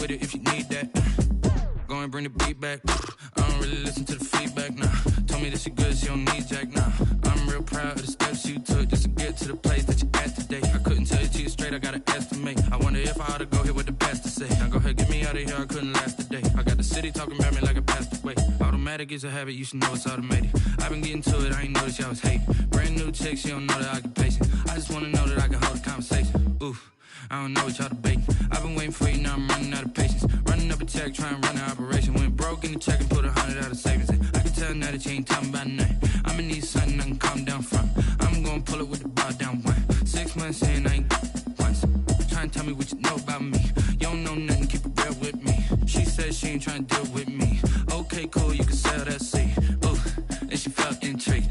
with it if you need that. Go and bring the beat back. I don't really listen to the feedback, nah. Told me that she good, she don't need jack, nah. I'm real proud of the steps you took just to get to the place that you at today. I couldn't tell you to you straight, I gotta estimate. I wonder if I ought to go here with the best to say. Now go ahead, get me out of here, I couldn't last a day. I got the city talking about me like I passed away. Automatic is a habit, you should know it's automated. I've been getting to it, I ain't noticed y'all was hating. Brand new chick, she don't know the occupation. I just wanna know that I can hold a conversation. Oof. I don't know what y'all debating. I've been waiting for you, now I'm running out of patience. Running up a check, trying to run an operation. Went broke in the check and put 100 out of savings in. I can tell now that you ain't talking about nothing. I'ma need something I can calm down from. I'm gonna pull it with the bar down one. 6 months in, I ain't once. Trying to tell me what you know about me. You don't know nothing, keep it real with me. She said she ain't trying to deal with me. Okay, cool, you can sell that seed. Ooh, and she felt intrigued.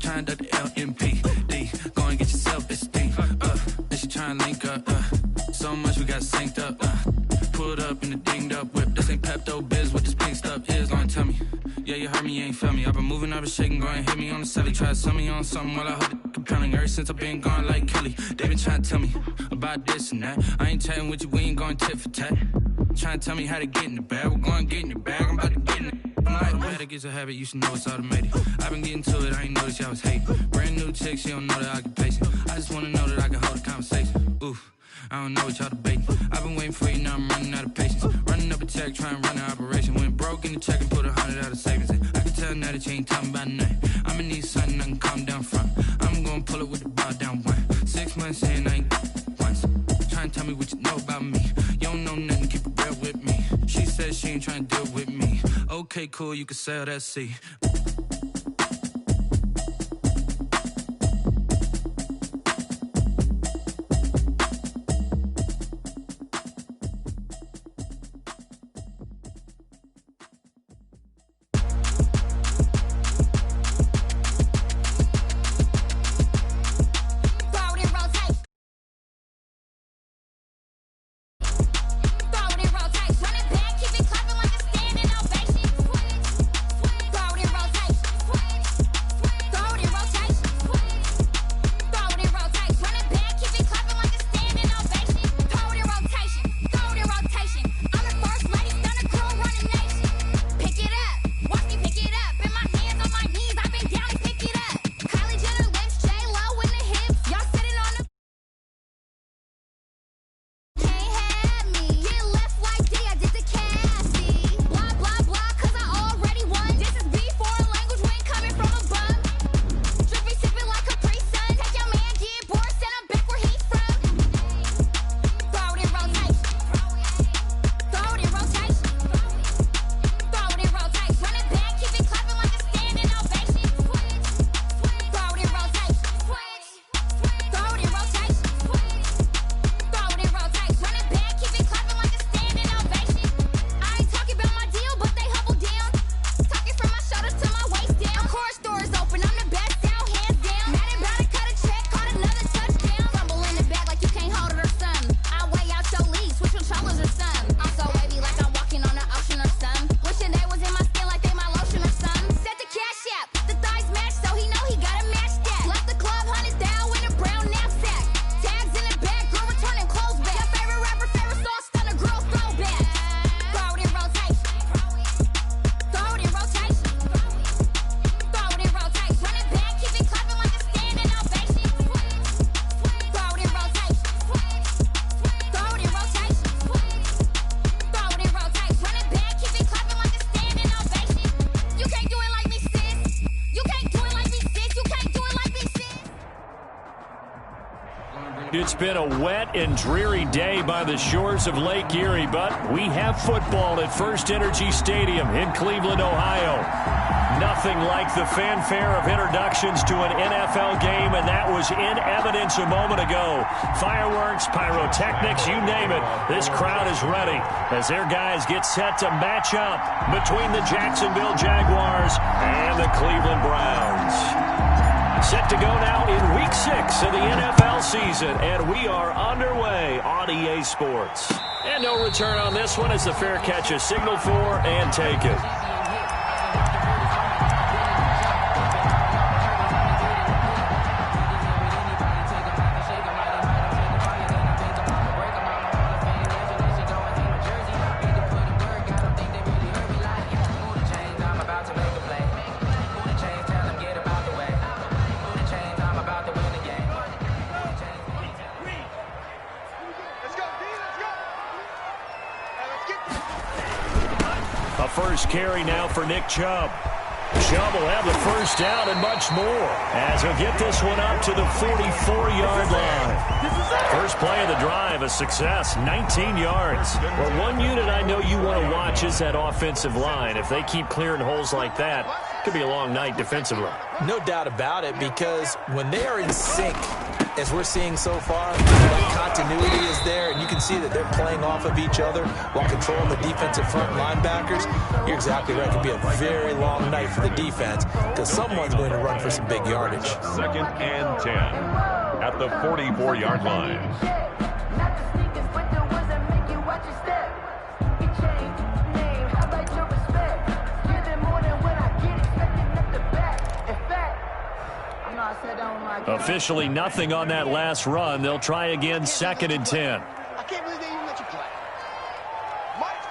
Trying to duck the LMPD. Go and get your self-esteem. And she trying to link up. So much we got synced up. Pulled up in the dinged up whip. This ain't Pepto-Biz, what this pink stuff is. Go and tell me. Yeah, you heard me, you ain't feel me. I've been moving, I've been shaking, go and hit me on the celly. Try to sell me on something while I hold it compelling. Ever since I've been gone like Kelly, they been trying to tell me about this and that. I ain't chatting with you, we ain't going tit for tat. Trying to tell me how to get in the bag. We're going to get in your bag, I'm about to get in it. Automatic is a habit, you should know it's automated. I've been getting to it, I ain't noticed y'all was hating. Brand new chick, she don't know the occupation. I just wanna know that I can hold a conversation. Oof, I don't know what y'all debating. I've been waiting for you, now I'm running out of patience. Running up a check, trying to run an operation. Went broke in the check and put 100 out of savings in. I can tell now that you ain't talking about nothing. I'ma need something I can calm down from. I'm gonna pull it with the bar down one. 6 months in, I ain't once. Trying to tell me what you know about me. You don't know nothing, keep it real with me. She said she ain't trying to deal with me. Okay, cool, you can sell that seed. It's been a wet and dreary day by the shores of Lake Erie, but we have football at First Energy Stadium in Cleveland, Ohio. Nothing like the fanfare of introductions to an NFL game, and that was in evidence a moment ago. Fireworks, pyrotechnics, you name it. This crowd is ready as their guys get set to match up between the Jacksonville Jaguars and the Cleveland Browns. Set to go now in Week 6 of the NFL season, and we are underway on EA Sports. And no return on this one as the fair catch is signaled for and taken. first carry now for Nick Chubb. Chubb will have the first down and much more as he'll get this one up to the 44-yard line. First play of the drive, a success, 19 yards. Well, one unit I know you want to watch is that offensive line. If they keep clearing holes like that, it could be a long night defensively. No doubt about it, because when they are in sync, as we're seeing so far, that continuity is there, and you can see that they're playing off of each other while controlling the defensive front linebackers. You're exactly right. It could be a very long night for the defense because someone's going to run for some big yardage. 2nd and 10 at the 44-yard line. Officially nothing on that last run. They'll try again, 2nd and 10. I can't believe they even let you play. Mike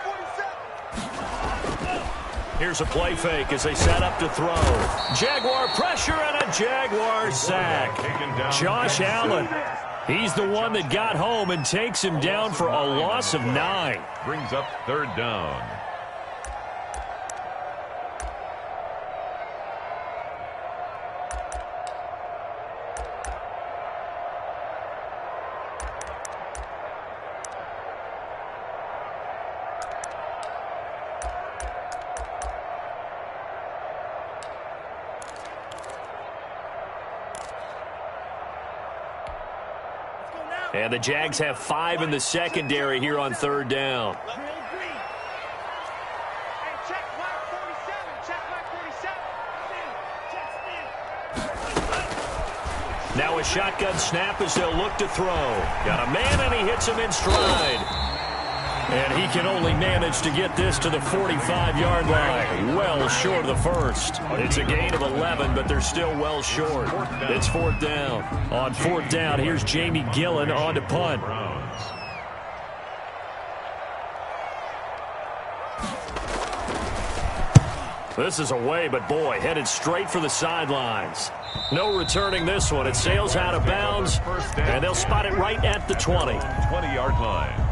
47. Here's a play fake as they set up to throw. Jaguar pressure and a Jaguar sack. Josh Allen, he's the one that got home and takes him down for a loss of 9. Brings up 3rd down. And the Jags have 5 in the secondary here on 3rd down. Now a shotgun snap as they'll look to throw. Got a man and he hits him in stride. And he can only manage to get this to the 45-yard line. Well short of the first. It's a gain of 11, but they're still well short. It's 4th down. On 4th down, here's Jamie Gillen on to punt. This is away, but boy, headed straight for the sidelines. No returning this one. It sails out of bounds, and they'll spot it right at the 20. 20-yard line.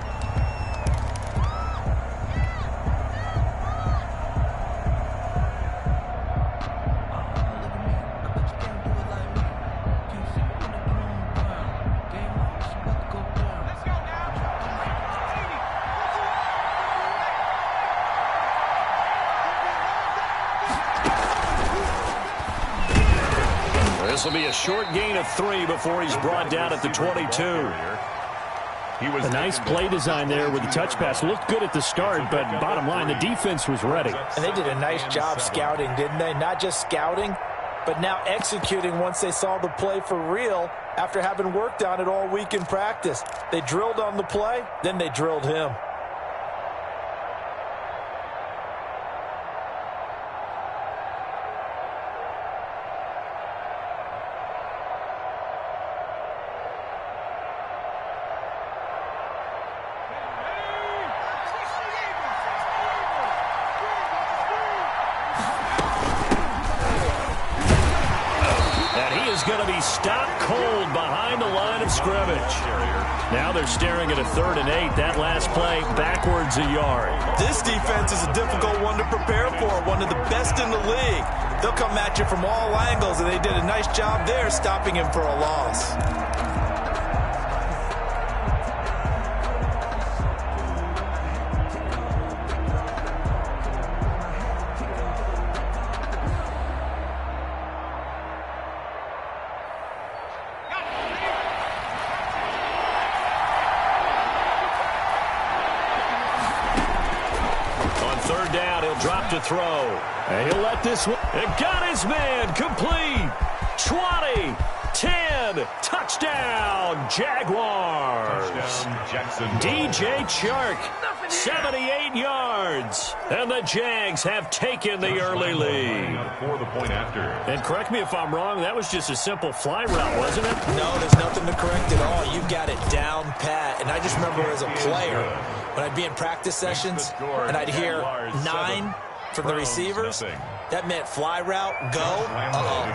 This will be a short gain of 3 before he's brought down at the 22. A nice play design there with the touch pass. Looked good at the start, but bottom line, the defense was ready. And they did a nice job scouting, didn't they? Not just scouting, but now executing once they saw the play for real after having worked on it all week in practice. They drilled on the play, then they drilled him. Going to be stopped cold behind the line of scrimmage. Now they're staring at a 3rd and 8. That last play backwards a yard. This defense is a difficult one to prepare for, one of the best in the league. They'll come at you from all angles, and they did a nice job there stopping him for a loss. To throw. And he'll let this one. It got his man complete. 20, 10, touchdown, Jaguars. Touchdown, DJ Chark, 78 yards. And the Jags have taken the early lead. For the point after. And correct me if I'm wrong, that was just a simple fly route, wasn't it? No, there's nothing to correct at all. You've got it down pat. And I just remember as a player, when I'd be in practice sessions and I'd hear 9 from the receivers, that meant fly route, go,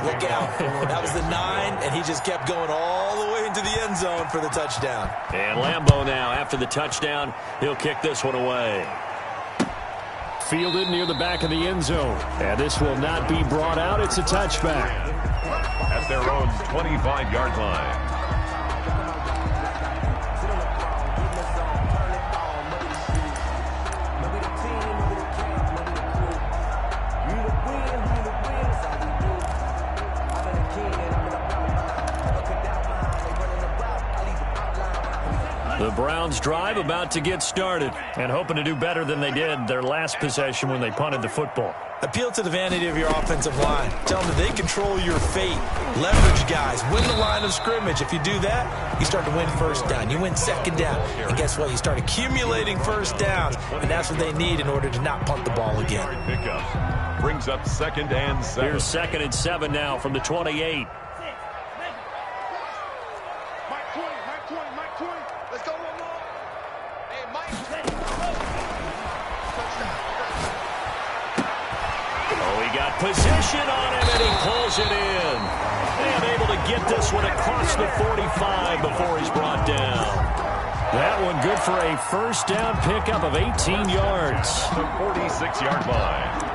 look out. That was the 9, and he just kept going all the way into the end zone for the touchdown. And Lambeau now, after the touchdown, he'll kick this one away. fielded near the back of the end zone. And this will not be brought out. It's a touchback. At their own 25-yard line. The Browns drive about to get started and hoping to do better than they did their last possession when they punted the football. Appeal to the vanity of your offensive line. Tell them that they control your fate. Leverage guys. Win the line of scrimmage. If you do that, you start to win first down. You win second down. And guess what? You start accumulating first downs. And that's what they need in order to not punt the ball again. Pickup brings up 2nd and 7. Here's 2nd and 7 now from the 28. Position on him, and he pulls it in. And able to get this one across the 45 before he's brought down. That one good for a first down pickup of 18 yards. The 46-yard line.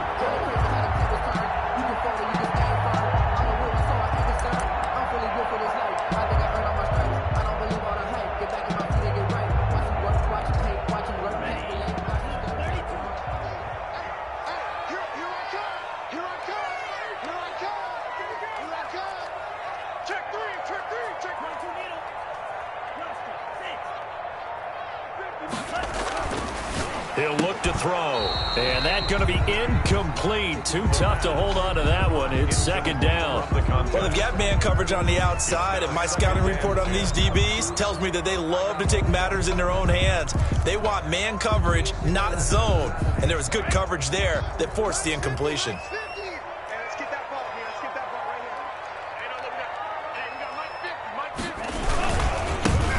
He'll look to throw. And that's going to be incomplete. Too tough to hold on to that one. It's 2nd down. Well, they've got man coverage on the outside, and my scouting report on these DBs tells me that they love to take matters in their own hands. They want man coverage, not zone. And there was good coverage there that forced the incompletion.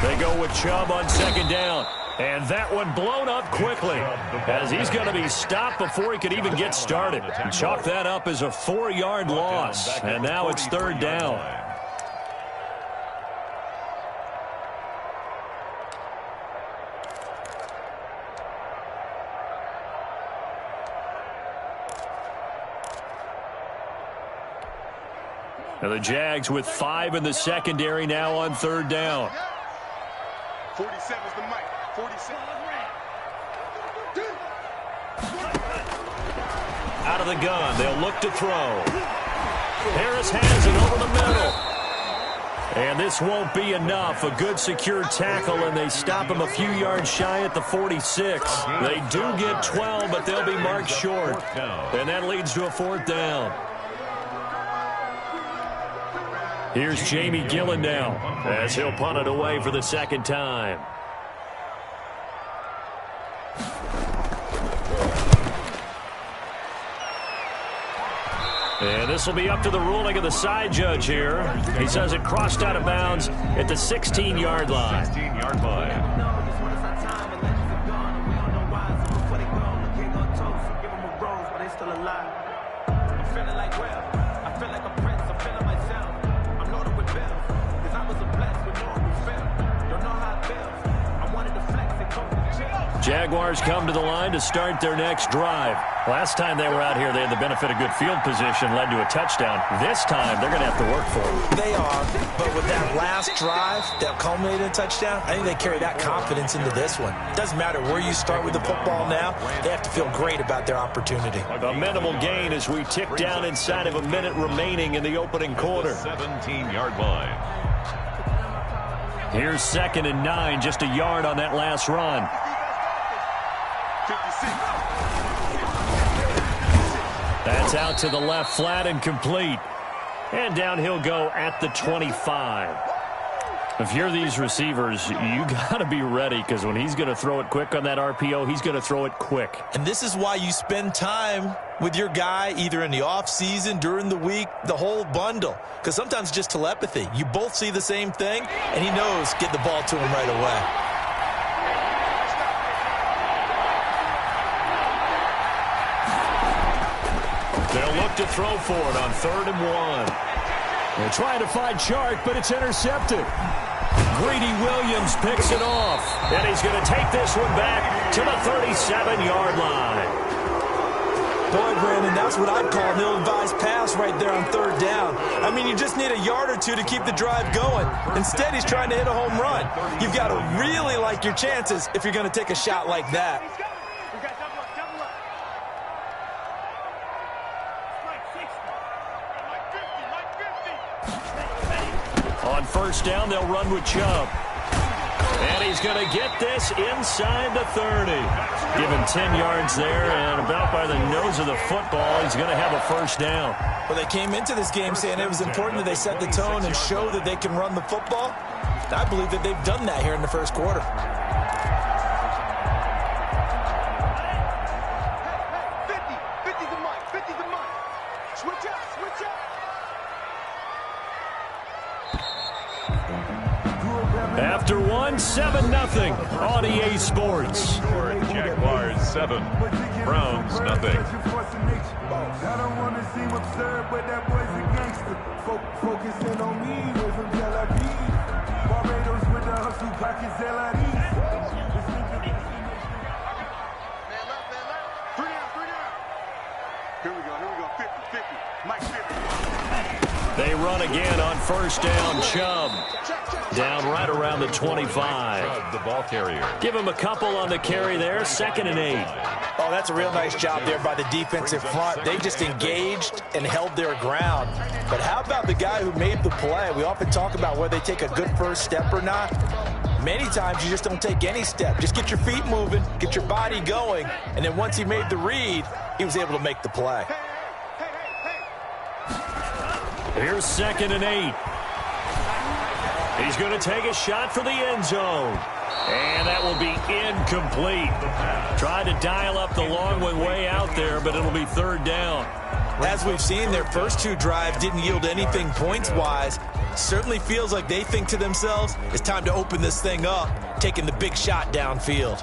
They go with Chubb on 2nd down. And that one blown up quickly as he's going to be stopped before he could even get started. And chalk that up as a 4-yard loss. And now it's 3rd down. Now the Jags with 5 in the secondary now on 3rd down. 47's the mic. 47. Out of the gun, they'll look to throw. Harris has it over the middle. And this won't be enough. A good secure tackle, and they stop him a few yards shy at the 46. They do get 12, but they'll be marked short. And that leads to a 4th down. Here's Jamie Gillen now as he'll punt it away for the 2nd time. And this will be up to the ruling of the side judge here. He says it crossed out of bounds at the 16-yard line. 16-yard line. Jaguars come to the line to start their next drive. Last time they were out here, they had the benefit of good field position, led to a touchdown. This time, they're going to have to work for it. They are, but with that last drive that culminated in a touchdown, I think they carry that confidence into this one. It doesn't matter where you start with the football now. They have to feel great about their opportunity. A minimal gain as we tick down inside of a minute remaining in the opening quarter. 17-yard line. Here's 2nd and 9, just a yard on that last run. That's out to the left, flat and complete. And down he'll go at the 25. If you're these receivers, you got to be ready, because when he's going to throw it quick on that RPO, he's going to throw it quick. And this is why you spend time with your guy either in the offseason, during the week, the whole bundle. Because sometimes just telepathy. You both see the same thing, and he knows get the ball to him right away. They'll look to throw for it on 3rd and 1. They're trying to find Chark, but it's intercepted. Greedy Williams picks it off, and he's going to take this one back to the 37-yard line. Boy, Brandon, that's what I'd call an ill-advised pass right there on third down. I mean, you just need a yard or two to keep the drive going. Instead, he's trying to hit a home run. You've got to really like your chances if you're going to take a shot like that. On first down, they'll run with Chubb. And he's going to get this inside the 30. Give him 10 yards there, and about by the nose of the football, he's going to have a first down. Well, they came into this game saying it was important that they set the tone and show that they can run the football. I believe that they've done that here in the first quarter. After one, 7-0 on EA Sports. Jaguars 7, Browns nothing. I don't want to seem absurd, but that boy's a gangster. Focusing on me, we're from Tel Aviv. Barbados with the hustle, pockets LID. Here we go, 50, Mike 50. They run again on first down. Chubb down right around the 25. Chubb, the ball carrier. Give him a couple on the carry there, 2nd and 8. Oh, that's a real nice job there by the defensive front. They just engaged and held their ground. But how about the guy who made the play? We often talk about whether they take a good first step or not. Many times you just don't take any step. Just get your feet moving, get your body going, and then once he made the read, he was able to make the play. Here's 2nd and 8. He's going to take a shot for the end zone. And that will be incomplete. Tried to dial up the long one way out there, but it'll be 3rd down. As we've seen, their first two drives didn't yield anything points-wise. Certainly feels like they think to themselves, it's time to open this thing up, taking the big shot downfield.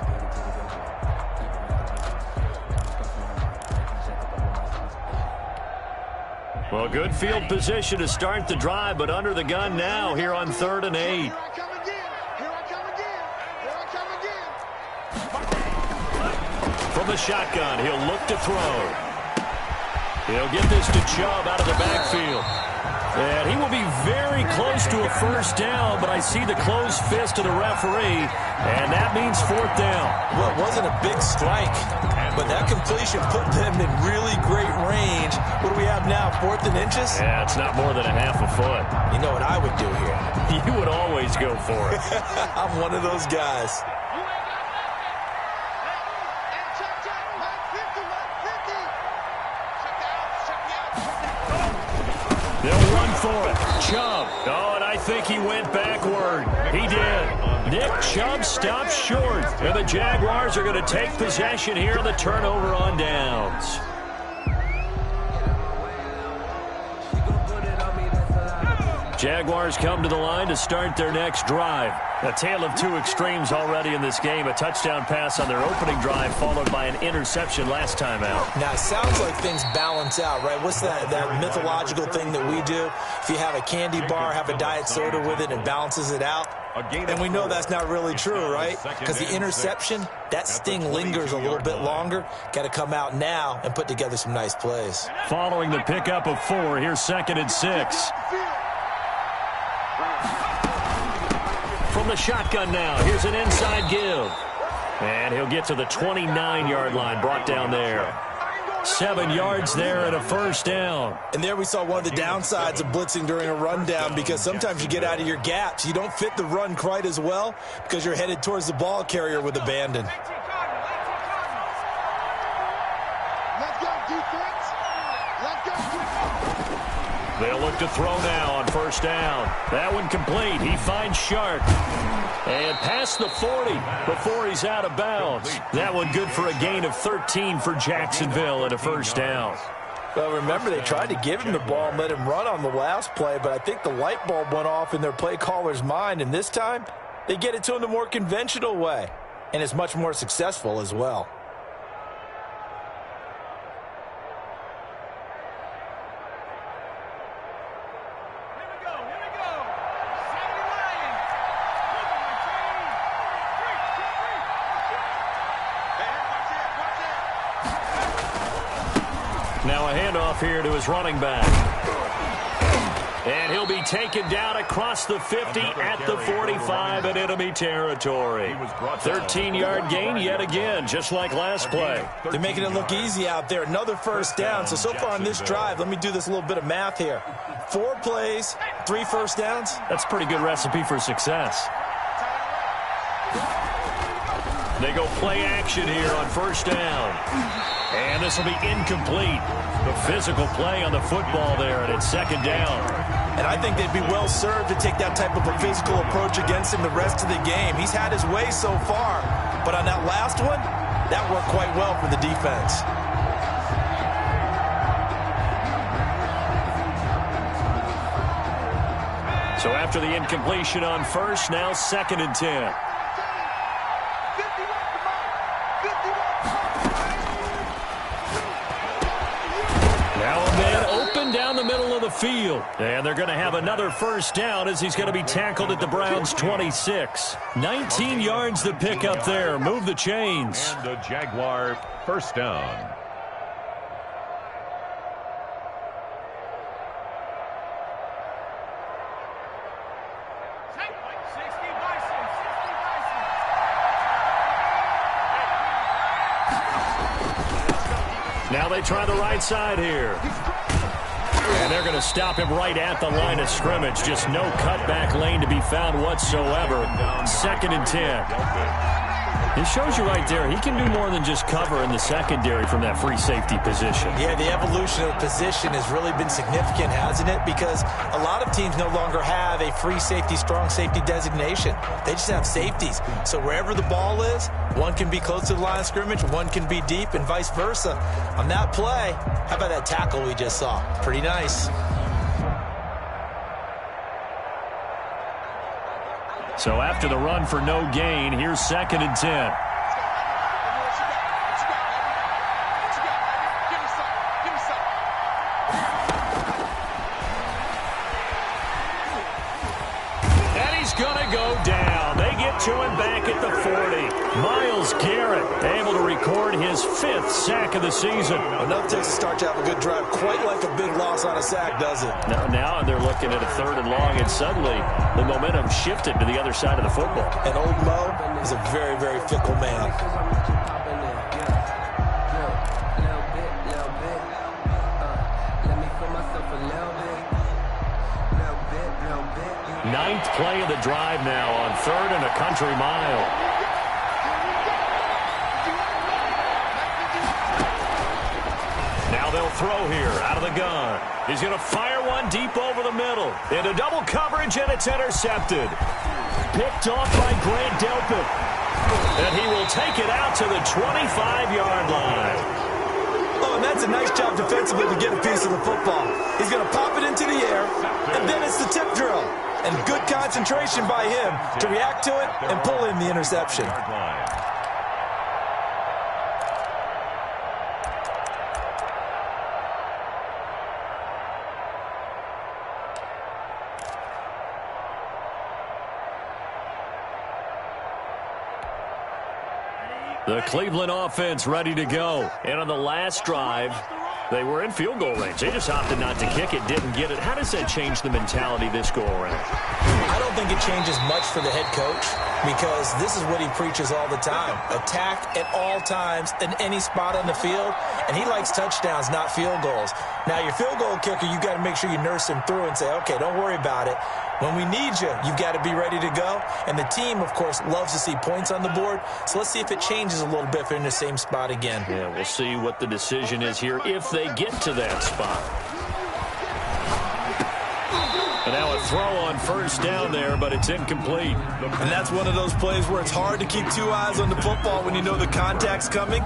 Well, good field position to start the drive, but under the gun now here on 3rd and 8. From the shotgun, he'll look to throw. He'll get this to Chubb out of the backfield. And he will be very close to a first down, but I see the closed fist of the referee, and that means 4th down. Well, it wasn't a big strike, but that completion put them in really great range. What do we have now, 4th and inches? Yeah, it's not more than a half a foot. You know what I would do here? You would always go for it. I'm one of those guys. They'll run for it. Chubb. Oh, and I think he went backward. He did. Nick Chubb stopped short. And the Jaguars are going to take possession here on the turnover on downs. Jaguars come to the line to start their next drive. A tale of two extremes already in this game. A touchdown pass on their opening drive followed by an interception last time out. Now, it sounds like things balance out, right? What's that mythological thing that we do? If you have a candy bar, have a diet soda with it, and balances it out. And we know that's not really true, right? Because the interception, that sting lingers a little bit longer. Got to come out now and put together some nice plays. Following the pickup of 4, here's 2nd and 6. From the shotgun now, here's an inside give. And he'll get to the 29-yard line, brought down there. 7 yards there and a first down. And there we saw one of the downsides of blitzing during a rundown, because sometimes you get out of your gaps. You don't fit the run quite as well because you're headed towards the ball carrier with abandon. Let's go, defense. Let's go, defense. They'll look to throw now on first down. That one complete. He finds Shark. And past the 40 before he's out of bounds. That one good for a gain of 13 for Jacksonville and a first down. Well, remember, they tried to give him the ball and let him run on the last play, but I think the light bulb went off in their play caller's mind, and this time they get it to him the more conventional way, and it's much more successful as well. Now a handoff here to his running back. And he'll be taken down across the 50 at the 45 in enemy territory. 13-yard gain yet again, just like last play. They're making it look easy out there. Another first down. So far on this drive, let me do this little bit of math here. 4 plays, 3 first downs. That's a pretty good recipe for success. They go play action here on first down. And this will be incomplete. The physical play on the football there, and it's second down. And I think they'd be well served to take that type of a physical approach against him the rest of the game. He's had his way so far, but on that last one, that worked quite well for the defense. So after the incompletion on first, now 2nd and 10. Down the middle of the field. And they're going to have another first down as he's going to be tackled at the Browns' 26. 19 yards to pick up there. Move the chains. And the Jaguar first down. Now they try the right side here. And they're going to stop him right at the line of scrimmage. Just no cutback lane to be found whatsoever. 2nd and 10. It shows you right there, he can do more than just cover in the secondary from that free safety position. Yeah, the evolution of the position has really been significant, hasn't it? Because a lot of teams no longer have a free safety, strong safety designation. They just have safeties. So wherever the ball is, one can be close to the line of scrimmage, one can be deep, and vice versa. On that play, how about that tackle we just saw? Pretty nice. So after the run for no gain, here's 2nd and 10. And he's going to go down. They get to him back at the 40. Myles Garrett able to record his 5th sack of the season. Enough takes a start to have a good drive. Quite like a big loss on a sack, does it? Now they're looking at a 3rd and long, and suddenly the momentum shifted to the other side of the football. And old Mo is a very, very fickle man. Ninth play of the drive now on 3rd and a country mile. Now they'll throw here out of the gun. He's going to fire one deep over the middle. Into double coverage, and it's intercepted. Picked off by Grant Delpit. And he will take it out to the 25-yard line. Oh, and that's a nice job defensively to get a piece of the football. He's going to pop it into the air, and then it's the tip drill. And good concentration by him to react to it and pull in the interception. The Cleveland offense ready to go. And on the last drive, they were in field goal range. They just opted not to kick it, didn't get it. How does that change the mentality this go around? I don't think it changes much for the head coach because this is what he preaches all the time. Attack at all times in any spot on the field, and he likes touchdowns, not field goals. Now, your field goal kicker, you got to make sure you nurse him through and say, okay, don't worry about it. When we need you, you've got to be ready to go. And the team, of course, loves to see points on the board. So let's see if it changes a little bit if they're in the same spot again. Yeah, we'll see what the decision is here if they get to that spot. And now a throw on first down there, but it's incomplete. And that's one of those plays where it's hard to keep 2 eyes on the football when you know the contact's coming,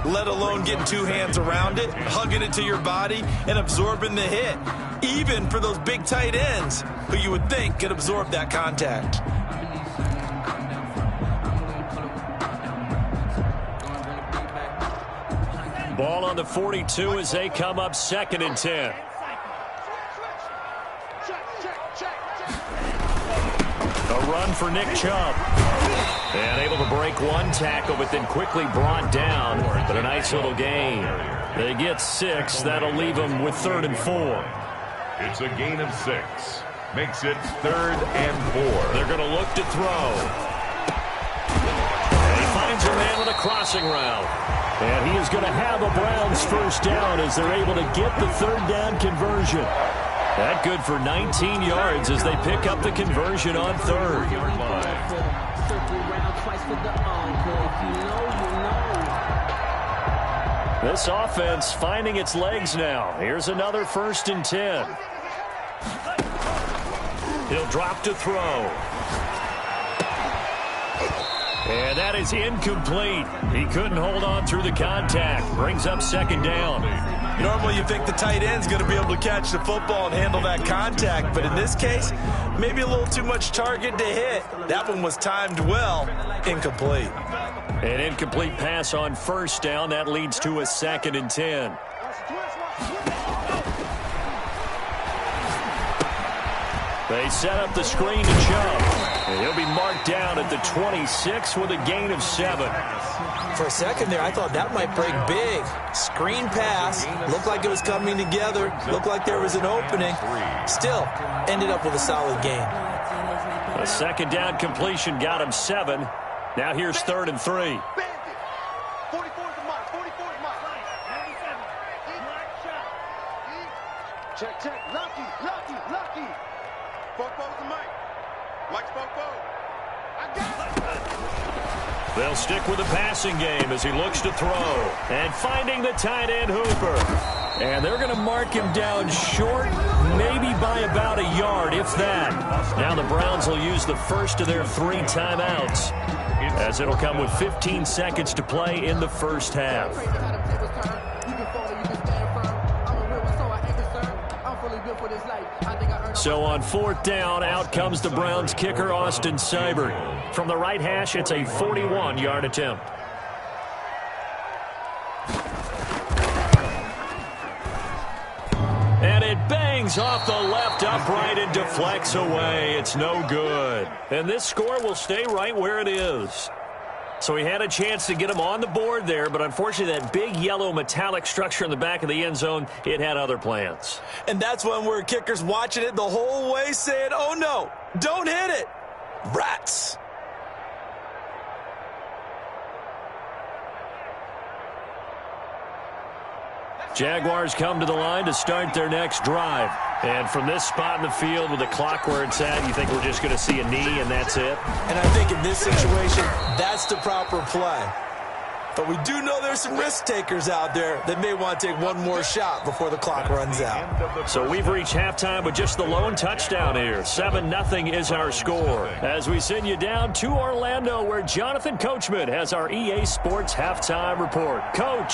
let alone getting 2 hands around it, hugging it to your body, and absorbing the hit. Even for those big tight ends who you would think could absorb that contact. Ball on the 42 as they come up 2nd and 10. A run for Nick Chubb. And able to break one tackle, but then quickly brought down. But a nice little gain. They get 6. That'll leave them with 3rd and 4. It's a gain of 6. Makes it 3rd and 4. They're going to look to throw. And he finds a man on a crossing route. And he is going to have a Browns first down as they're able to get the 3rd down conversion. That good for 19 yards as they pick up the conversion on 3rd. This offense finding its legs now. Here's another 1st and 10. He'll drop to throw. And that is incomplete. He couldn't hold on through the contact. Brings up 2nd down. Normally you think the tight end's going to be able to catch the football and handle that contact, but in this case, maybe a little too much target to hit. That one was timed well. Incomplete. An incomplete pass on 1st down. That leads to a 2nd and 10. They set up the screen to Chubb. And he'll be marked down at the 26 with a gain of 7. For a second there, I thought that might break big. Screen pass. Looked like it was coming together. Looked like there was an opening. Still, ended up with a solid gain. A 2nd down completion got him 7. Now here's 3rd and 3. Check. Lucky. Football's the mic. Mike's football. I got it. They'll stick with the passing game as he looks to throw. And finding the tight end Hooper. And they're going to mark him down short, maybe by about a yard, if that. Now the Browns will use the first of their 3 timeouts, as it'll come with 15 seconds to play in the first half. So on 4th down, out comes the Browns kicker, Austin Seibert. From the right hash, it's a 41-yard attempt. And it bangs off the left upright and deflects away. It's no good. And this score will stay right where it is. So he had a chance to get him on the board there, but unfortunately that big yellow metallic structure in the back of the end zone, it had other plans. And that's when we're kickers watching it the whole way saying, oh no, don't hit it. Rats. Jaguars come to the line to start their next drive. And from this spot in the field with the clock where it's at, you think we're just going to see a knee and that's it? And I think in this situation, that's the proper play. But we do know there's some risk takers out there that may want to take one more shot before the clock runs out. So we've reached halftime with just the lone touchdown here. 7-0 is our score. As we send you down to Orlando, where Jonathan Coachman has our EA Sports halftime report. Coach.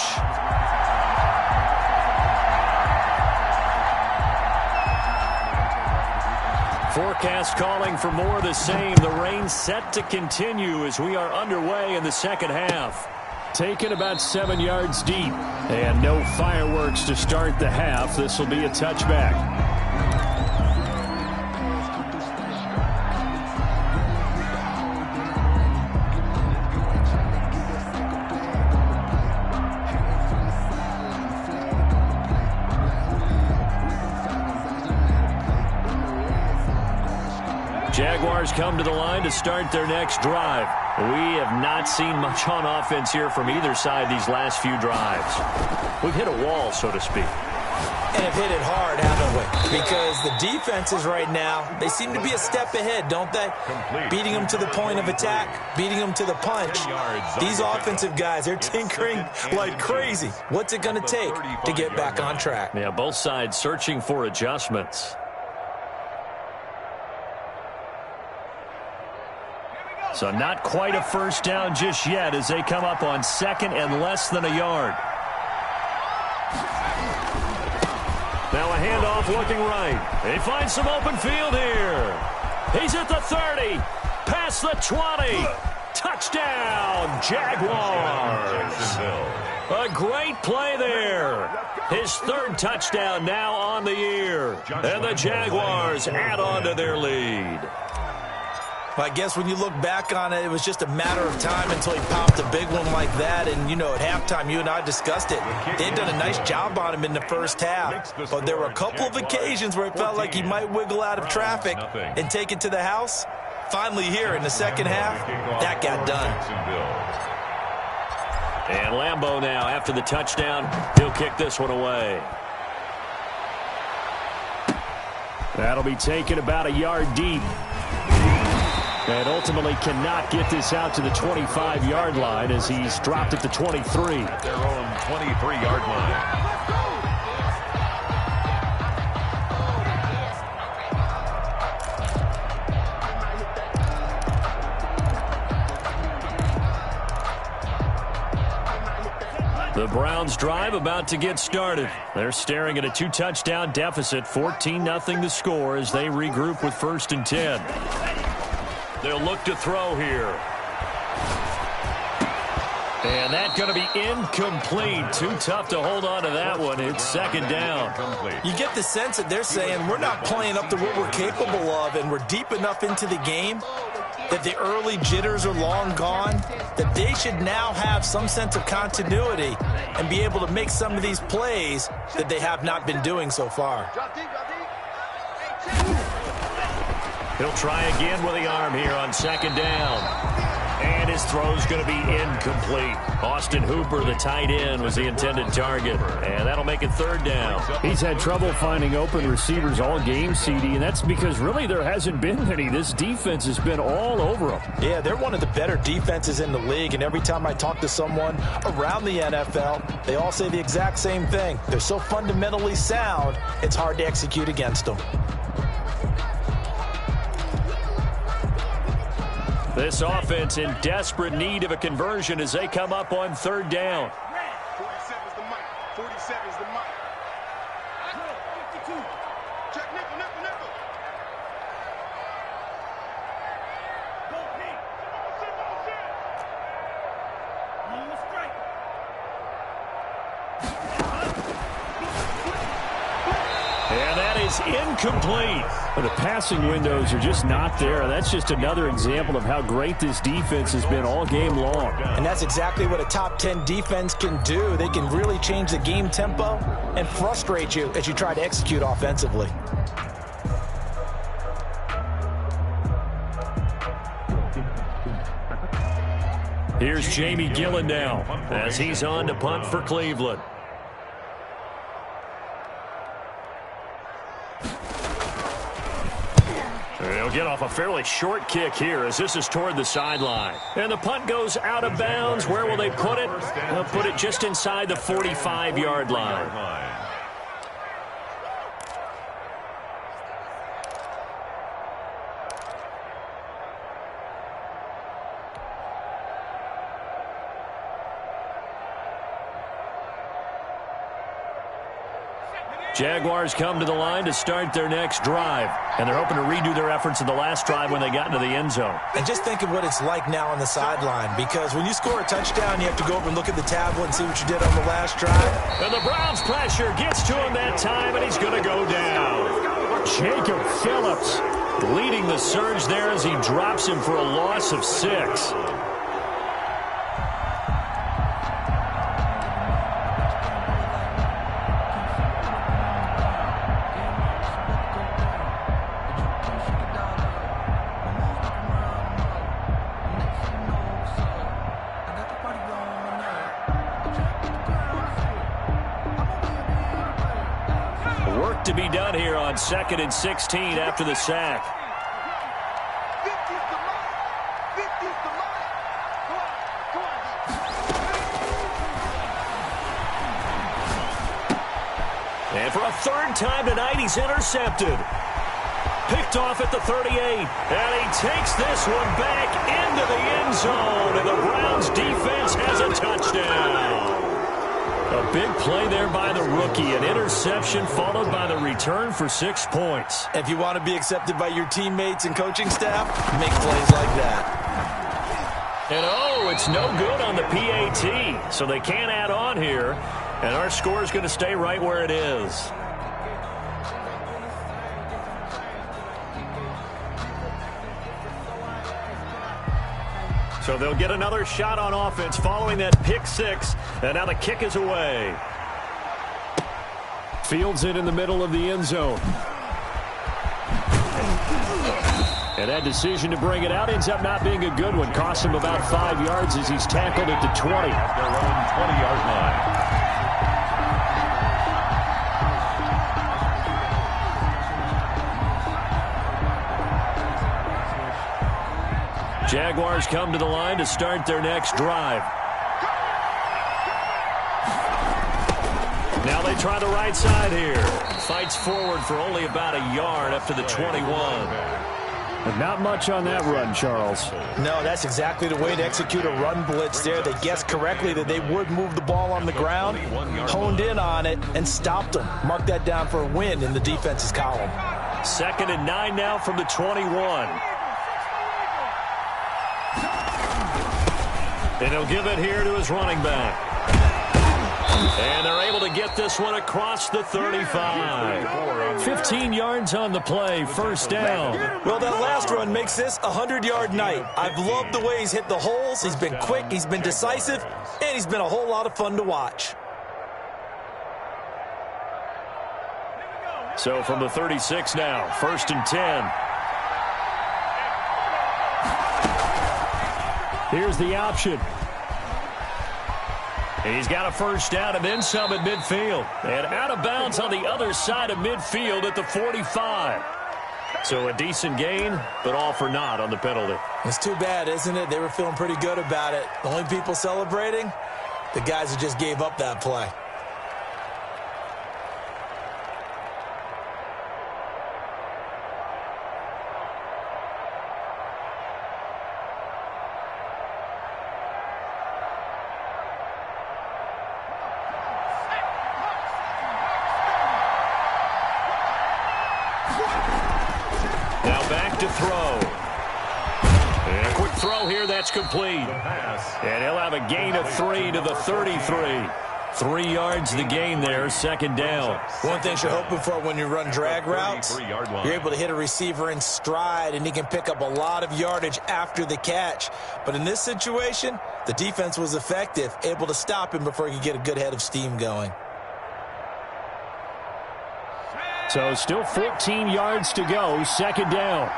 Forecast calling for more of the same. The rain set to continue as we are underway in the second half. Taken about 7 yards deep. And no fireworks to start the half. This will be a touchback. Jaguars come to the line to start their next drive. We have not seen much on offense here from either side these last few drives. We've hit a wall, so to speak. And have hit it hard, haven't we? Because the defenses right now, they seem to be a step ahead, don't they? Beating them to the point of attack, beating them to the punch. These offensive guys, they're tinkering like crazy. What's it going to take to get back on track? Yeah, both sides searching for adjustments. So not quite a first down just yet as they come up on 2nd and less than a yard. Now a handoff looking right. He finds some open field here. He's at the 30. Past the 20. Touchdown, Jaguars. A great play there. His 3rd touchdown now on the year. And the Jaguars add on to their lead. I guess when you look back on it, it was just a matter of time until he popped a big one like that. And, you know, at halftime, you and I discussed it. They had done a nice job on him in the first half. But there were a couple of occasions where it felt like he might wiggle out of traffic and take it to the house. Finally here in the second half, that got done. And Lambeau now, after the touchdown, he'll kick this one away. That'll be taken about a yard deep. And ultimately cannot get this out to the 25-yard line as he's dropped at the 23. At their own 23-yard line. The Browns drive about to get started. They're staring at a 2-touchdown deficit, 14-0 the score as they regroup with 1st and 10. They'll look to throw here. And that's going to be incomplete. Too tough to hold on to that one. It's 2nd down. You get the sense that they're saying we're not playing up to what we're capable of, and we're deep enough into the game that the early jitters are long gone, that they should now have some sense of continuity and be able to make some of these plays that they have not been doing so far. He'll try again with the arm here on 2nd down. And his throw's going to be incomplete. Austin Hooper, the tight end, was the intended target. And that'll make it 3rd down. He's had trouble finding open receivers all game, CD, and that's because really there hasn't been any. This defense has been all over them. Yeah, they're one of the better defenses in the league, and every time I talk to someone around the NFL, they all say the exact same thing. They're so fundamentally sound, it's hard to execute against them. This offense in desperate need of a conversion as they come up on 3rd down. 47's the mic. 47's the mic. 52. Check nickel, nickel, nickel. Go Pete. On the strike. And that is incomplete. But the passing windows are just not there. That's just another example of how great this defense has been all game long. And that's exactly what a top 10 defense can do. They can really change the game tempo and frustrate you as you try to execute offensively. Here's Jamie Gillen now as he's on to punt for Cleveland. They'll get off a fairly short kick here as this is toward the sideline. And the punt goes out of bounds. Where will they put it? They'll put it just inside the 45-yard line. Jaguars come to the line to start their next drive. And they're hoping to redo their efforts in the last drive when they got into the end zone. And just think of what it's like now on the sideline, because when you score a touchdown, you have to go over and look at the tablet and see what you did on the last drive. And the Browns pressure gets to him that time, and he's going to go down. Jacob Phillips leading the surge there as he drops him for a loss of 6. To be done here on 2nd and 16 after the sack. And for a 3rd time tonight, he's intercepted. Picked off at the 38. And he takes this one back into the end zone. And the Browns defense has a touchdown. A big play there by the rookie. An interception followed by the return for 6 points. If you want to be accepted by your teammates and coaching staff, make plays like that. And oh, it's no good on the PAT. So they can't add on here. And our score is going to stay right where it is. So they'll get another shot on offense following that pick six. And now the kick is away. Fields it in the middle of the end zone. And that decision to bring it out ends up not being a good one. Cost him about 5 yards as he's tackled at the 20. At their own 20-yard line. Jaguars come to the line to start their next drive. Now they try the right side here. Fights forward for only about a yard up to the 21. But not much on that run, Charles. No, that's exactly the way to execute a run blitz there. They guessed correctly that they would move the ball on the ground, honed in on it, and stopped them. Mark that down for a win in the defense's column. 2nd and 9 now from the 21. And he'll give it here to his running back. And they're able to get this one across the 35. 15 yards on the play, first down. Well, that last run makes this a 100-yard night. I've loved the way he's hit the holes. He's been quick, he's been decisive, and he's been a whole lot of fun to watch. So from the 36 now, 1st and 10. Here's the option. He's got a first down and then some at midfield. And out of bounds on the other side of midfield at the 45. So a decent gain, but all for naught on the penalty. It's too bad, isn't it? They were feeling pretty good about it. The only people celebrating, the guys who just gave up that play. To throw. And a quick throw here, that's complete. And he'll have a gain of 3 to the 33. 3 yards the gain there, 2nd down. One thing you're hoping for when you run drag routes, you're able to hit a receiver in stride, and he can pick up a lot of yardage after the catch. But in this situation, the defense was effective, able to stop him before he could get a good head of steam going. So still 14 yards to go, 2nd down.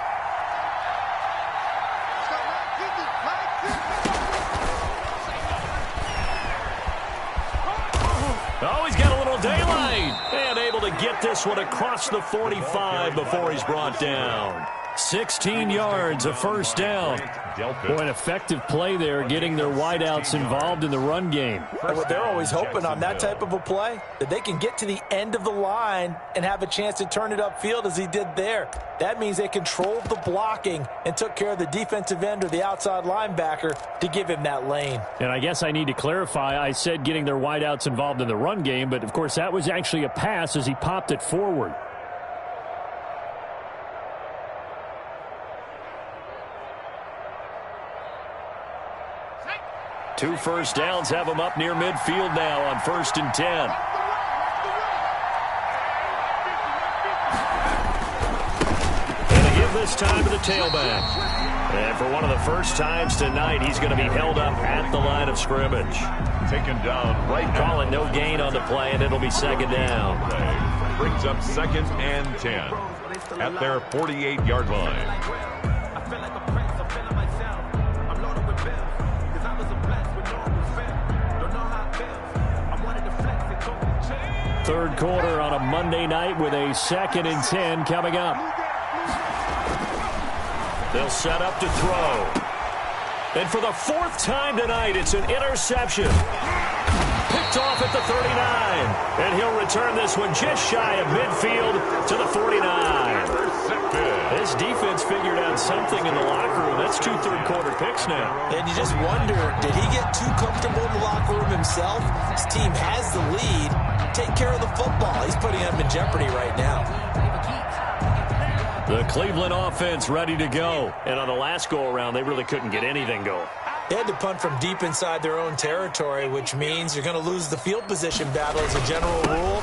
Oh, he's got a little daylight. And able to get this one across the 45 before he's brought down. 16 yards, a first down. Boy, an effective play there, getting their wideouts involved in the run game. And what they're always hoping on that type of a play, that they can get to the end of the line and have a chance to turn it upfield as he did there. That means they controlled the blocking and took care of the defensive end or the outside linebacker to give him that lane. And I guess I need to clarify, I said getting their wideouts involved in the run game, but of course that was actually a pass as he popped it forward. Two first downs have them up near midfield now on 1st and 10. And they give this time to the tailback. And for one of the first times tonight, he's going to be held up at the line of scrimmage. Taken down right now. Calling no gain on the play, and it'll be 2nd down. Brings up 2nd and 10 at their 48-yard line. Third quarter on a Monday night with a 2nd and 10 coming up. They'll set up to throw. And for the 4th time tonight, it's an interception. Picked off at the 39. And he'll return this one just shy of midfield to the 49. This defense figured out something in the locker room. That's 2 third-quarter picks now. And you just wonder, did he get too comfortable in the locker room himself? His team has the lead. Take care of the football. He's putting them in jeopardy right now. The Cleveland offense ready to go. And on the last go-around, they really couldn't get anything going. They had to punt from deep inside their own territory, which means you're going to lose the field position battle as a general rule.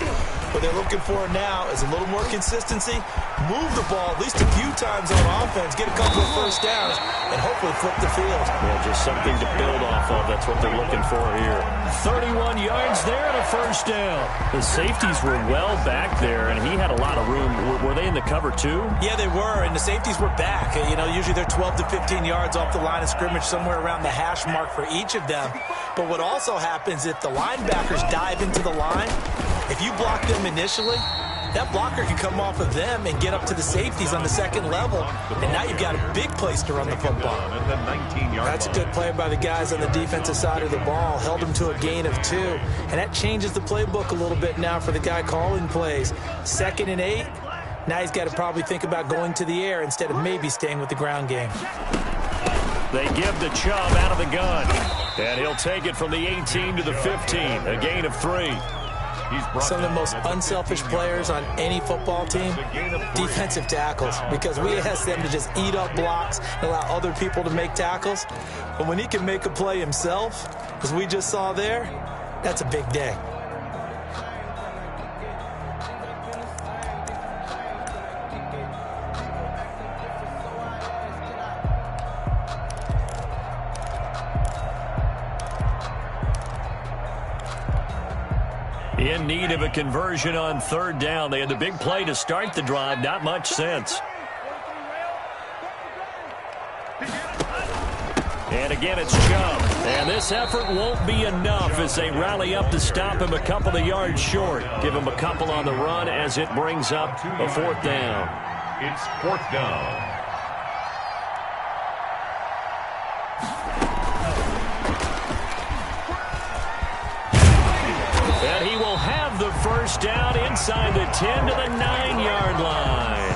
What they're looking for now is a little more consistency, move the ball at least a few times on offense, get a couple of first downs, and hopefully flip the field. Yeah, just something to build off of. That's what they're looking for here. 31 yards there and a first down. The safeties were well back there, and he had a lot of room. Were they in the cover too? Yeah, they were, and the safeties were back. You know, usually they're 12 to 15 yards off the line of scrimmage, somewhere around the hash mark for each of them. But what also happens if the linebackers dive into the line, if you block them initially, that blocker can come off of them and get up to the safeties on the second level, and now you've got a big place to run the football. That's a good play by the guys on the defensive side of the ball. Held them to a gain of 2, and that changes the playbook a little bit now for the guy calling plays. 2nd and 8. Now he's got to probably think about going to the air instead of maybe staying with the ground game. They give the Chubb out of the gun, and he'll take it from the 18 to the 15, a gain of 3. Some of the most unselfish players on any football team, defensive tackles, because we ask them to just eat up blocks and allow other people to make tackles. But when he can make a play himself, as we just saw there, that's a big day. In need of a conversion on 3rd down. They had the big play to start the drive. Not much sense. And again, it's Chubb. And this effort won't be enough as they rally up to stop him a couple of yards short. Give him a couple on the run as it brings up a 4th down. It's 4th down. And he will have the first down inside the 10 to the 9-yard line.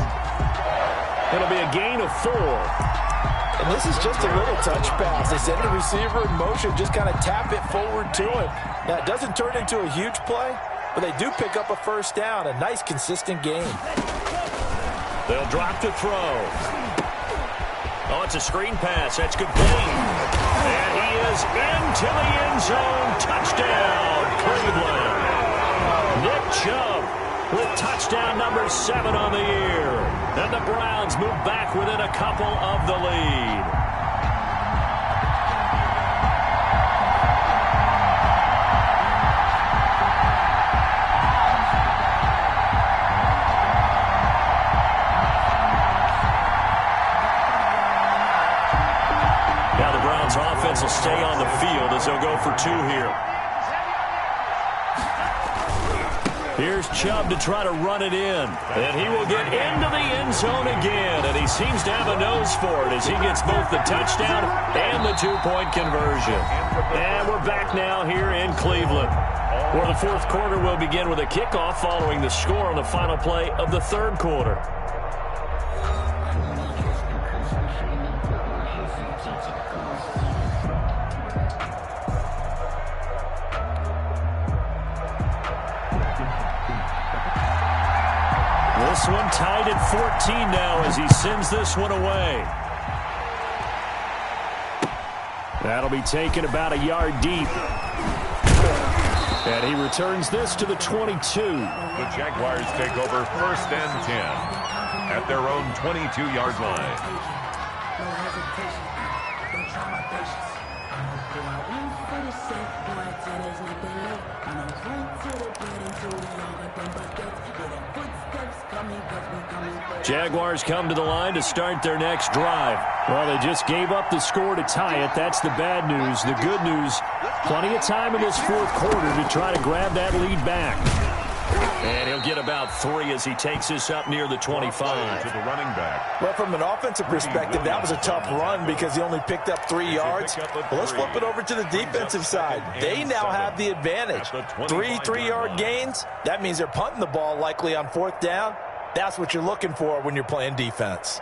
It'll be a gain of 4. And this is just a little touch pass. They send the receiver in motion, just kind of tap it forward to him. Now, it doesn't turn into a huge play, but they do pick up a first down, a nice, consistent gain. They'll drop to throw. Oh, it's a screen pass. That's complete. And he is into the end zone. Touchdown, Cleveland. Nick Chubb with touchdown number 7 on the year. And the Browns move back within a couple of the lead. Now the Browns offense will stay on the field as they'll go for 2 here. Here's Chubb to try to run it in. And he will get into the end zone again. And he seems to have a nose for it as he gets both the touchdown and the 2-point conversion. And we're back now here in Cleveland, where the 4th quarter will begin with a kickoff following the score on the final play of the 3rd quarter. This one tied at 14 now as he sends this one away. That'll be taken about a yard deep. And he returns this to the 22. The Jaguars take over 1st and 10 at their own 22-yard line. Jaguars come to the line to start their next drive. Well, they just gave up the score to tie it. That's the bad news. The good news, plenty of time in this 4th quarter to try to grab that lead back. And he'll get about 3 as he takes this up near the 25. To the running back. Well, from an offensive perspective, that was a tough run because he only picked up 3 yards. Well, let's flip it over to the defensive side. They now have the advantage. 3 3-yard gains. That means they're punting the ball likely on 4th down. That's what you're looking for when you're playing defense.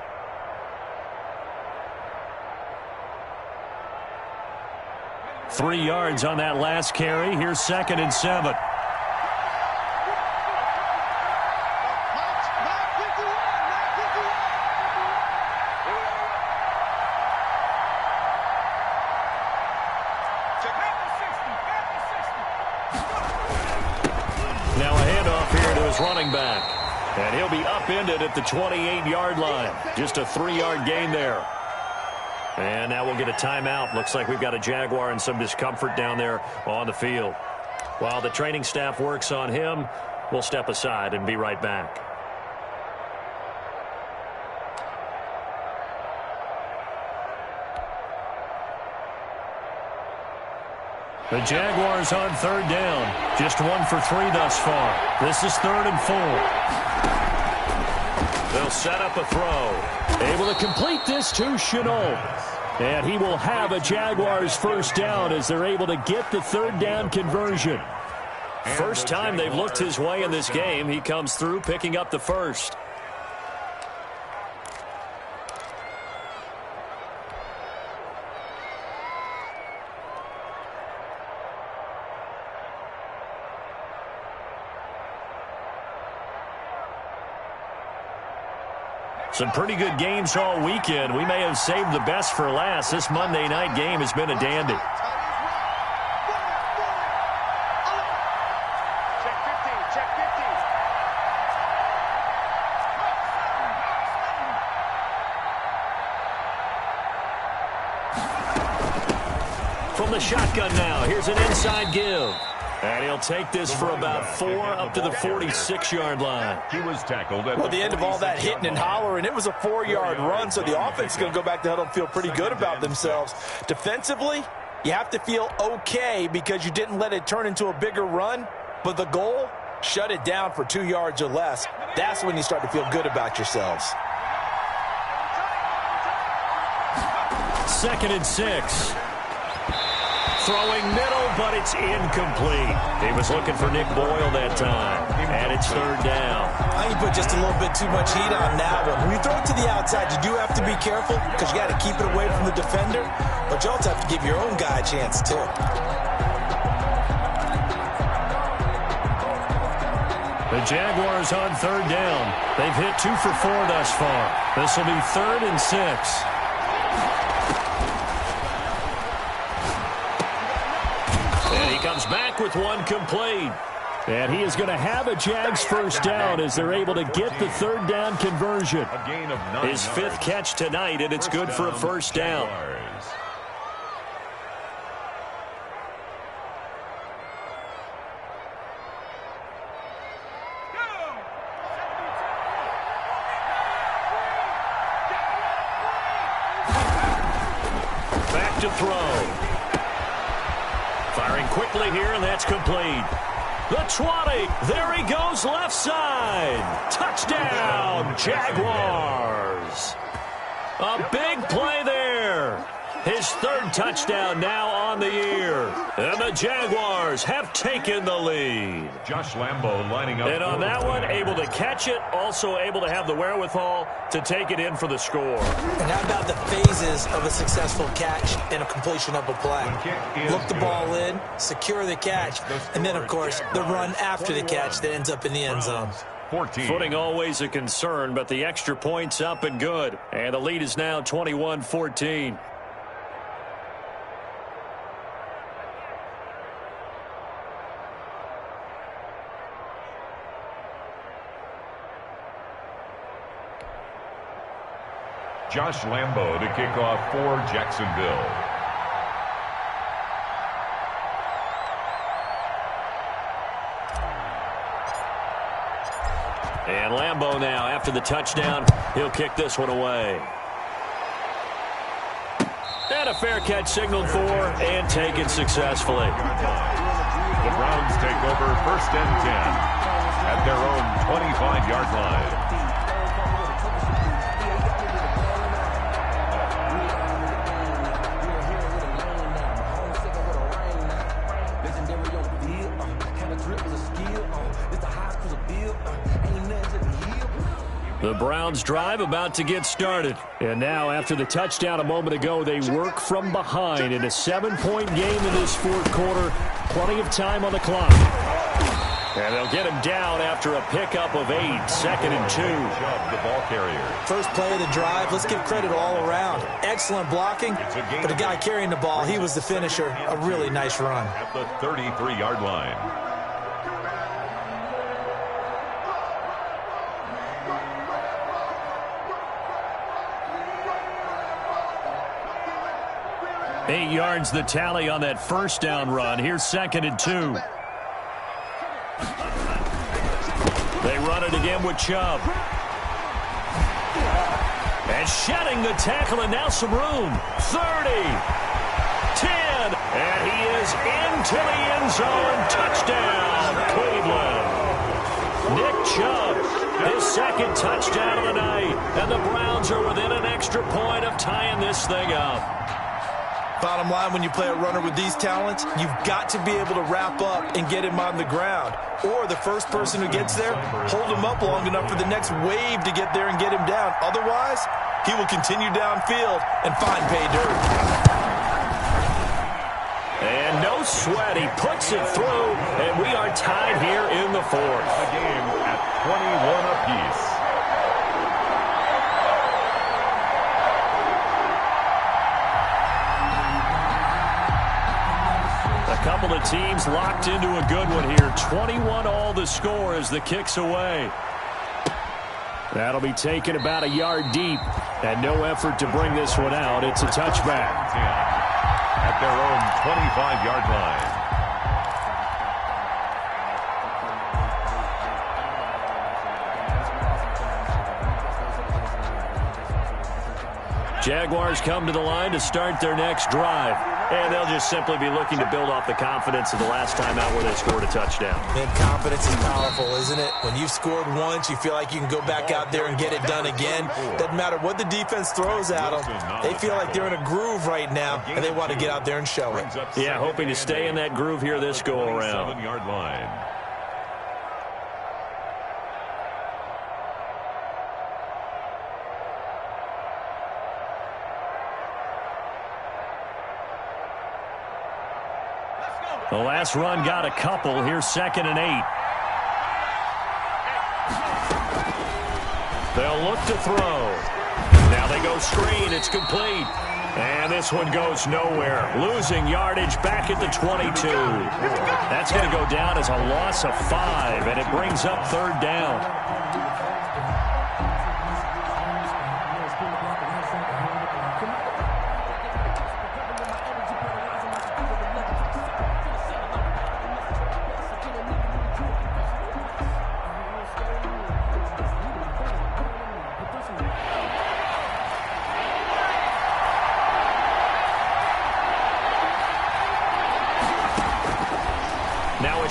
Three yards on that last carry. Here's 2nd and 7. Now a handoff here to Jaguars running back. And he'll be upended at the 28-yard line. Just a 3-yard gain there. And now we'll get a timeout. Looks like we've got a Jaguar in some discomfort down there on the field. While the training staff works on him, we'll step aside and be right back. The Jaguars on third down. Just 1 for 3 thus far. This is 3rd and 4. They'll set up a throw. Able to complete this to Chenault. And he will have a Jaguars first down as they're able to get the 3rd down conversion. First time they've looked his way in this game. He comes through picking up the first. Some pretty good games all weekend. We may have saved the best for last. This Monday night game has been a dandy. From the shotgun now, here's an inside give. And he'll take this for about 4 up to the 46-yard line. He was tackled at the end of all that hitting and hollering, it was a 4-yard run, so the offense is going to go back to huddle and feel pretty good about themselves. Defensively, you have to feel okay because you didn't let it turn into a bigger run, but the goal, shut it down for 2 yards or less. That's when you start to feel good about yourselves. 2nd and 6. Throwing middle, but it's incomplete. He was looking for Nick Boyle that time, and it's 3rd down. I think you put just a little bit too much heat on that one. When you throw it to the outside, you do have to be careful because you got to keep it away from the defender, but you also have to give your own guy a chance, too. The Jaguars on 3rd down. They've hit 2 for 4 thus far. This will be 3rd and 6. Comes back with one complete. And he is going to have a Jags first down as they're able to get the 3rd down conversion. A gain of 9 His 5th catch tonight, and it's good for a first down. Back to throw. Firing quickly here, and that's complete. The 20. There he goes, left side. Touchdown, Jaguars. A big play there. His 3rd touchdown now on the year. And the Jaguars have taken the lead. Josh Lambo lining up. And on that one, able to catch it, also able to have the wherewithal to take it in for the score. And how about the phases of a successful catch and a completion of a play? Look the ball in, secure the catch, and then, of course, the run after the catch that ends up in the end zone. 14. Footing always a concern, but the extra point's up and good. And the lead is now 21-14. Josh Lambo to kick off for Jacksonville. And Lambo now, after the touchdown, he'll kick this one away. And a fair catch signaled for and taken successfully. The Browns take over 1st and 10 at their own 25-yard line. The Browns drive about to get started. And now, after the touchdown a moment ago, they work from behind in a 7-point game in this 4th quarter. Plenty of time on the clock. And they'll get him down after a pickup of 8, 2nd and 2. The ball carrier. First play of the drive, let's give credit all around. Excellent blocking, but the guy carrying the ball, he was the finisher. A really nice run. At the 33-yard line. 8 yards the tally on that first down run. Here's 2nd and 2. They run it again with Chubb. And shedding the tackle, and now some room. 30, 10, and he is into the end zone. Touchdown, Cleveland. Nick Chubb, his 2nd touchdown of the night, and the Browns are within an extra point of tying this thing up. Bottom line, when you play a runner with these talents, you've got to be able to wrap up and get him on the ground. Or the first person who gets there, hold him up long enough for the next wave to get there and get him down. Otherwise, he will continue downfield and find pay dirt. And no sweat, he puts it through, and we are tied here in the 4th. The game at 21 apiece. A couple of teams locked into a good one here. 21 all the score as the kick's away. That'll be taken about a yard deep, and no effort to bring this one out. It's a touchback. At their own 25-yard line. Jaguars come to the line to start their next drive. And they'll just simply be looking to build off the confidence of the last time out where they scored a touchdown. And confidence is powerful, isn't it? When you've scored once, you feel like you can go back out there and get it done again. Doesn't matter what the defense throws at them. They feel like they're in a groove right now, and they want to get out there and show it. Yeah, hoping to stay in that groove here this go-around. 7-yard line. The last run got a couple. Here's 2nd and 8. They'll look to throw. Now they go screen. It's complete. And this one goes nowhere. Losing yardage back at the 22. That's going to go down as a loss of 5, and it brings up 3rd down.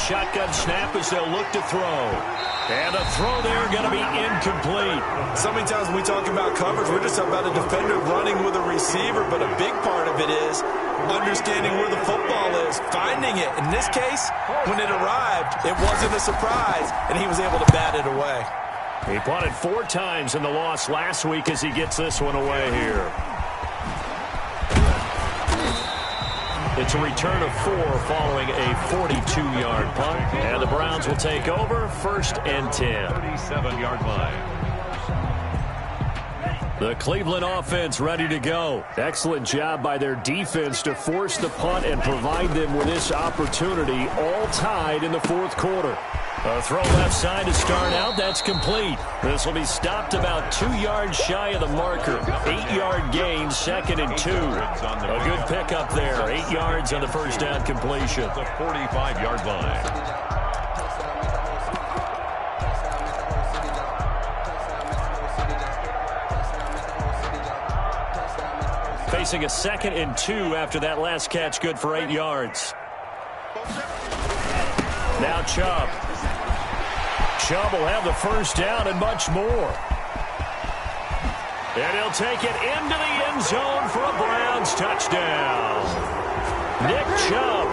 Shotgun snap as they'll look to throw. And a throw there going to be incomplete. So many times when we talk about coverage, we're just about a defender running with a receiver, but a big part of it is understanding where the football is, finding it. In this case, when it arrived, it wasn't a surprise, and he was able to bat it away. He punted 4 times in the loss last week as he gets this one away here. It's a return of 4 following a 42-yard punt. And the Browns will take over 1st and 10. 37-yard line. The Cleveland offense ready to go. Excellent job by their defense to force the punt and provide them with this opportunity, all tied in the 4th quarter. A throw left side to start out. That's complete. This will be stopped about 2 yards shy of the marker. 8-yard gain, 2nd and 2. A good pickup there. 8 yards on the first down completion. The 45-yard line. Facing a 2nd and 2 after that last catch, good for 8 yards. Now Chubb. Chubb will have the first down and much more. And he'll take it into the end zone for a Browns touchdown. Nick Chubb,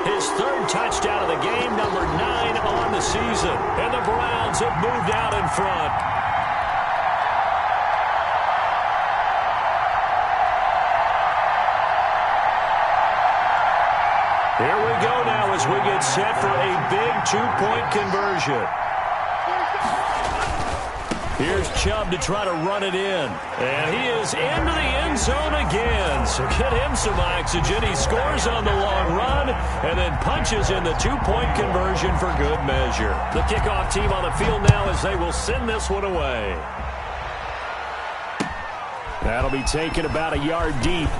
his 3rd touchdown of the game, number 9 on the season. And the Browns have moved out in front. Here we go now as we get set for a big 2-point conversion. Here's Chubb to try to run it in. And he is into the end zone again. So get him some oxygen. He scores on the long run and then punches in the 2-point conversion for good measure. The kickoff team on the field now as they will send this one away. That'll be taken about a yard deep.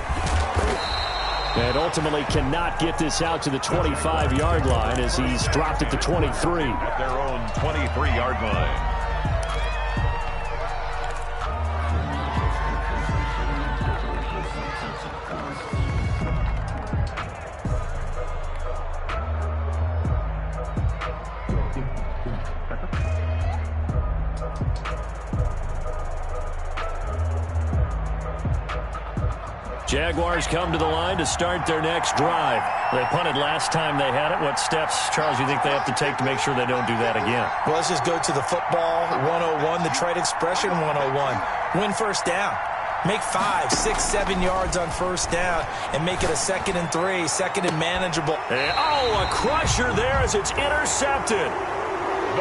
And ultimately cannot get this out to the 25-yard line as he's dropped it to 23. At their own 23-yard line. Jaguars come to the line to start their next drive. They punted last time they had it. What steps, Charles, you think they have to take to make sure they don't do that again? Well, let's just go to the football 101, the trade expression 101. Win first down. Make 5, 6, 7 yards on first down and make it a 2nd and 3, 2nd and manageable. And, a crusher there as it's intercepted.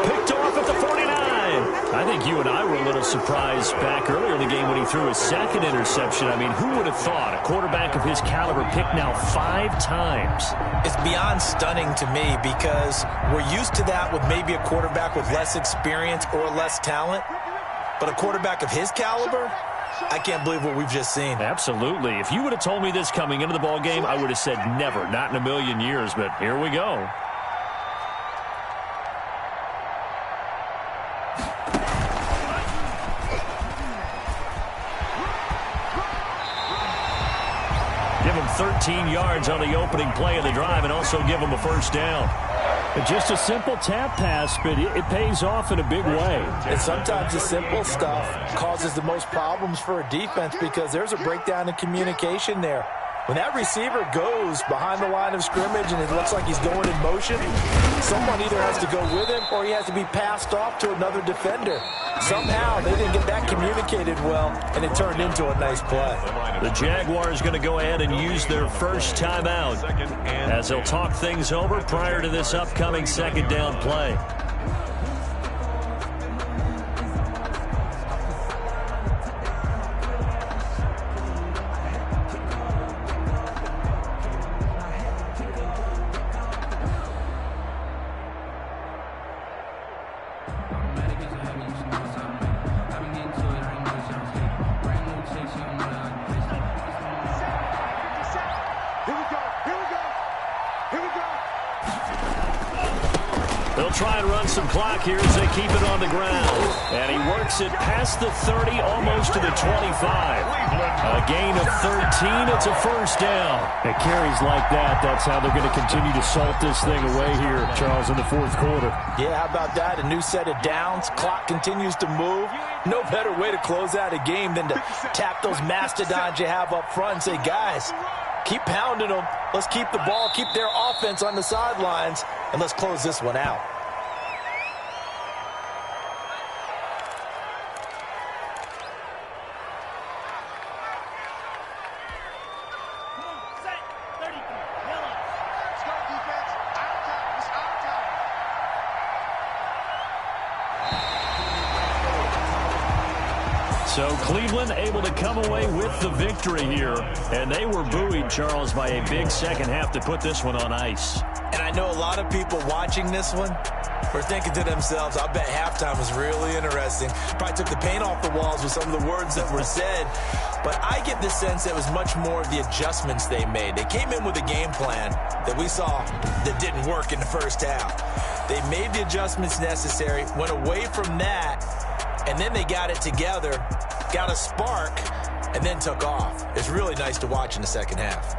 Picked off at the 49. I think you and I were a little surprised back earlier in the game when he threw his 2nd interception. I mean, who would have thought a quarterback of his caliber picked now 5 times? It's beyond stunning to me because we're used to that with maybe a quarterback with less experience or less talent. But a quarterback of his caliber, I can't believe what we've just seen. Absolutely. If you would have told me this coming into the ball game, I would have said never, not in a million years. But here we go. Give him 13 yards on the opening play of the drive and also give him a first down. Just a simple tap pass, but it pays off in a big way. And sometimes the simple stuff causes the most problems for a defense because there's a breakdown in communication there. When that receiver goes behind the line of scrimmage and it looks like he's going in motion, someone either has to go with him or he has to be passed off to another defender. Somehow they didn't get that communicated well, and it turned into a nice play. The Jaguars going to go ahead and use their first timeout as they'll talk things over prior to this upcoming 2nd down play. They'll try and run some clock here as they keep it on the ground. And he works it past the 30, almost to the 25. A gain of 13. It's a first down. It carries like that. That's how they're going to continue to salt this thing away here, Charles, in the 4th quarter. Yeah, how about that? A new set of downs. Clock continues to move. No better way to close out a game than to tap those mastodons you have up front and say, guys, keep pounding them. Let's keep the ball, keep their offense on the sidelines, and let's close this one out. So Cleveland able to come away with the victory here. And they were buoyed, Charles, by a big second half to put this one on ice. And I know a lot of people watching this one were thinking to themselves, I bet halftime was really interesting. Probably took the paint off the walls with some of the words that were said. But I get the sense that it was much more of the adjustments they made. They came in with a game plan that we saw that didn't work in the first half. They made the adjustments necessary, went away from that, and then they got it together, got a spark, and then took off. It's really nice to watch in the second half.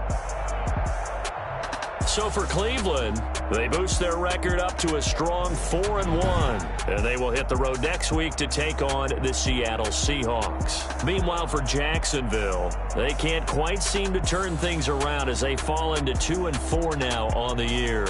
So for Cleveland, they boost their record up to a strong 4-1. And they will hit the road next week to take on the Seattle Seahawks. Meanwhile, for Jacksonville, they can't quite seem to turn things around as they fall into 2-4 now on the year.